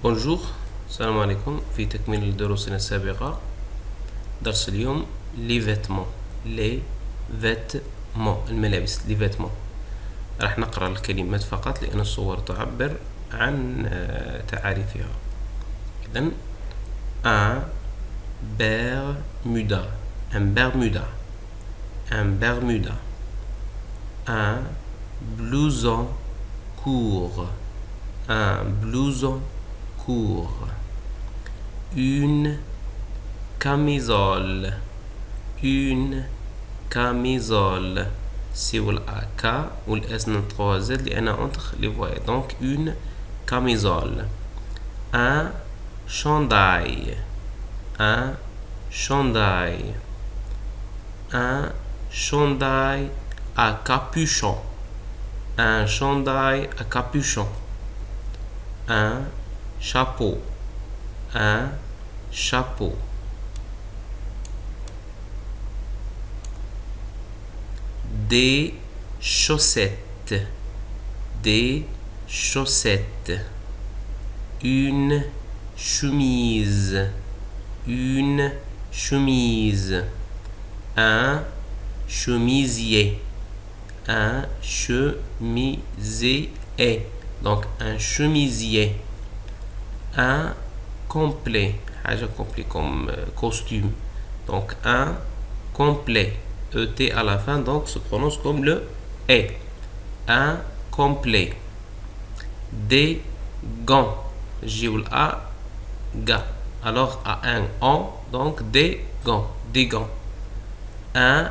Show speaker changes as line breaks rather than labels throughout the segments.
بونجور، السلام عليكم. في تكميل دروسنا السابقة، درس اليوم لي فيتمون الملابس لي فيتمون. راح نقرأ الكلمات فقط لأن الصور تعبر عن تعاريفها. إذن un bermuda un blouson court une camisole سوى الأ والأس نطقوها زد لأن أنتخ لي فواي. دونك une camisole. un chandail à capuchon un chapeau des chaussettes une chemise un chemisier donc un chemisier. un complet comme costume, donc un complet, ET à la fin, donc se prononce comme le E. un complet. des gants, J ou A, ga, alors à un on, donc des gants. un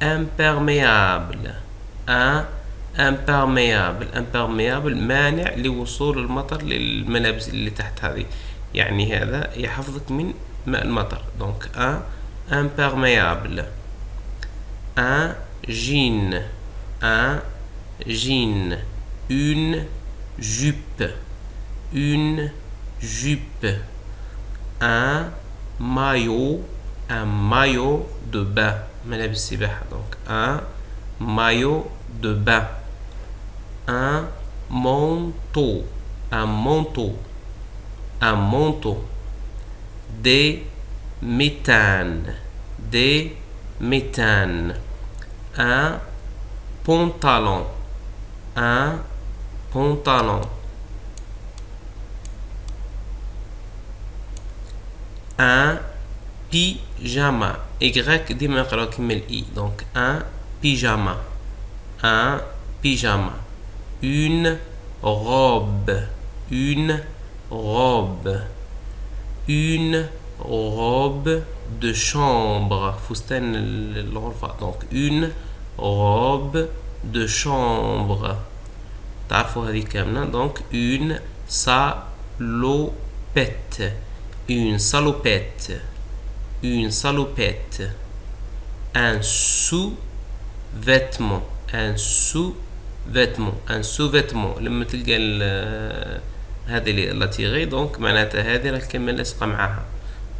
imperméable مانع لوصول المطر للملابس اللي تحت هذه، يعني هذا يحفظك من ماء المطر. donc un imperméable. un jean une jupe un maillot de bain ملابس السباحة. donc un maillot de bain. un manteau des méthanes un pantalon un pyjama. Y ديما نقراو كيما الإي. donc un pyjama. une robe de chambre. فستان الغرفة. donc une robe de chambre. تعرفوا هذه كاملة. donc une salopette. un sous-vêtement. لما تلقى هذه اللي تيغي دونك معناتها هذه الكلمة لاصقة معاها.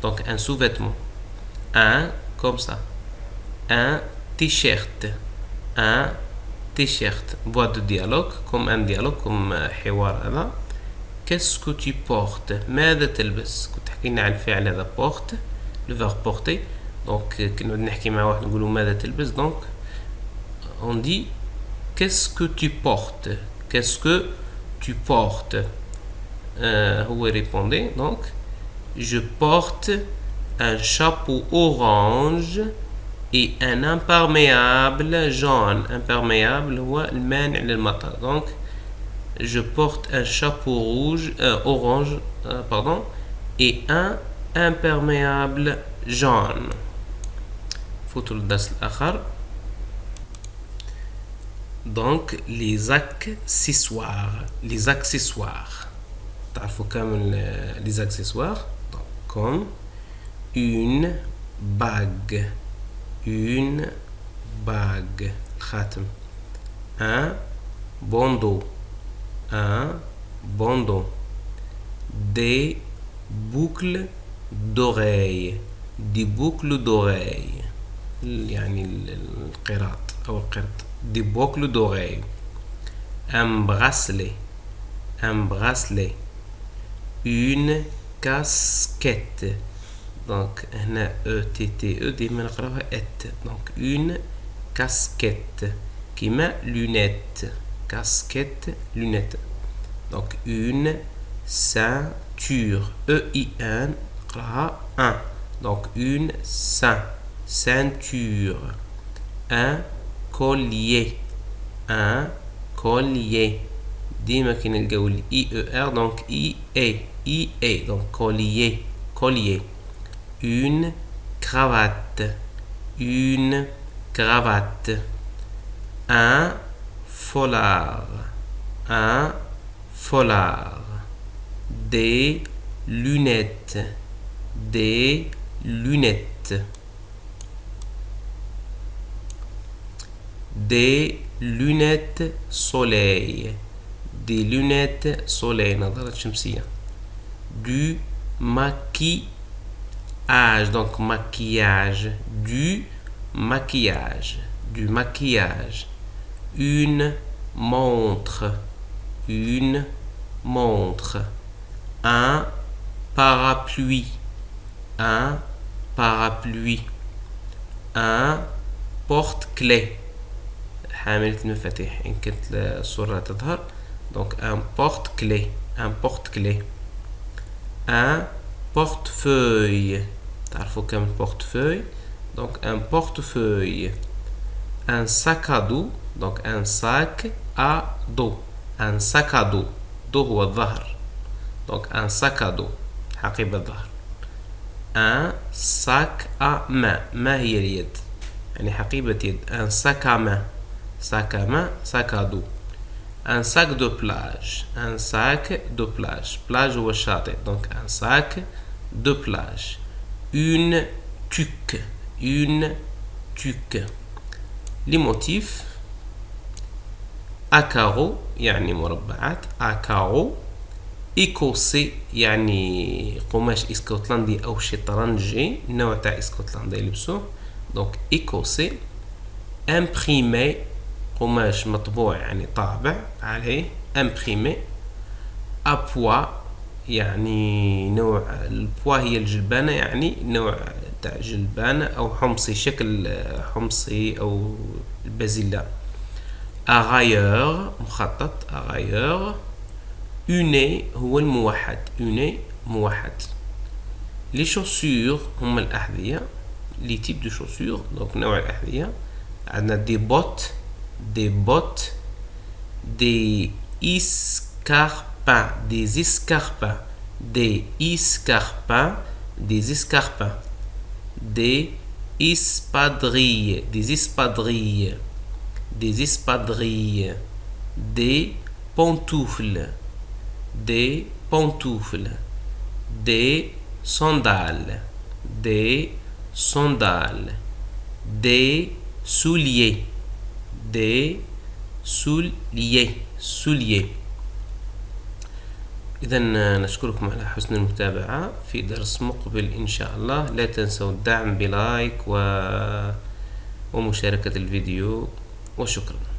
donc un sous-vêtement. un comme ça. un t-shirt. boîte de dialogue comme un dialogue comme حوار. هذا qu'est-ce que tu portes؟ ماذا تلبس؟ كنت حكينا عن الفعل هذا porte le verbe porter. donc كنا نحكي مع واحد نقوله ماذا تلبس. donc on dit qu'est-ce que tu portes؟ هو répondait donc je porte un chapeau orange et un imperméable jaune. imperméable هو المانع للمطر. donc je porte un chapeau orange et un imperméable jaune. فوتوا للدرس الآخر. donc les accessoires. تعرفوا كامل les accessoires. donc, comme une bague الخاتم. un bandeau des boucles d'oreilles يعني القراط أو القرط. des boucles d'oreilles. un bracelet une casquette. Donc هنا ETTE ديما نقراوها et. Donc une casquette كيما lunette. Casquette, lunette. Donc une ceinture. EIN نقراها un. Donc une ceinture. Un collier. Un collier. ديما كي نلقاو ال EER donc EA donc collier. Une cravate. Une cravate. Un foulard. Un foulard. Des lunettes. Des lunettes. Des lunettes soleil. Des lunettes soleil نظارة شمسية. Du maquillage donc maquillage. Du maquillage. Du maquillage. Une montre. Une montre. Un parapluie. Un parapluie. Un porte-clés. حاملة المفاتيح إن كانت الصورة تظهر. Donc un porte-clés. Un porte-clés. Un portefeuille. تعرفوا كم portefeuille. Donc un portefeuille. Un sac à dos. Donc un sac à dos. Un sac à dos. dos هو الظهر. Donc un sac à dos. حقيبة الظهر. Un sac à main. ما هي اليد يعني حقيبة يد. Un sac à main. Sac à main, sac à dos. Un sac de plage. Un sac de plage. Plage ou الشاطئ. Donc un sac de plage. Une tuque. Une tuque. Les motifs. À carreaux يعني مربعات. À carreaux. إيكوسي يعني قماش اسكتلندي أو شطرنجي. نوع تاع اسكتلندا يلبسوه. Donc إيكوسي. Imprimé. قماش مطبوع يعني طابع عليه. Imprimé. À poids يعني نوع البوا هي الجلبانة يعني نوع تاع جلبانة أو حمصي شكل حمصي أو البازيلا. أغايور مخطط. أغايور. أوني هو الموحد. أوني موحد. لي شوسور هما الأحذية. لي تيب دو شوسور دونك نوع الأحذية. عندنا دي بوت. دي بوت. دي اسكاربان. دي اسكاربان. دي اسكاربان. دي اسكاربان. دي espadrilles. Des espadrilles. Des espadrilles. Des pantoufles. Des pantoufles. Des sandales. Des sandales. Des souliers. Des souliers. Souliers. إذا نشكركم على حسن المتابعة. في درس مقبل إن شاء الله. لا تنسوا الدعم بلايك ومشاركة الفيديو وشكرا.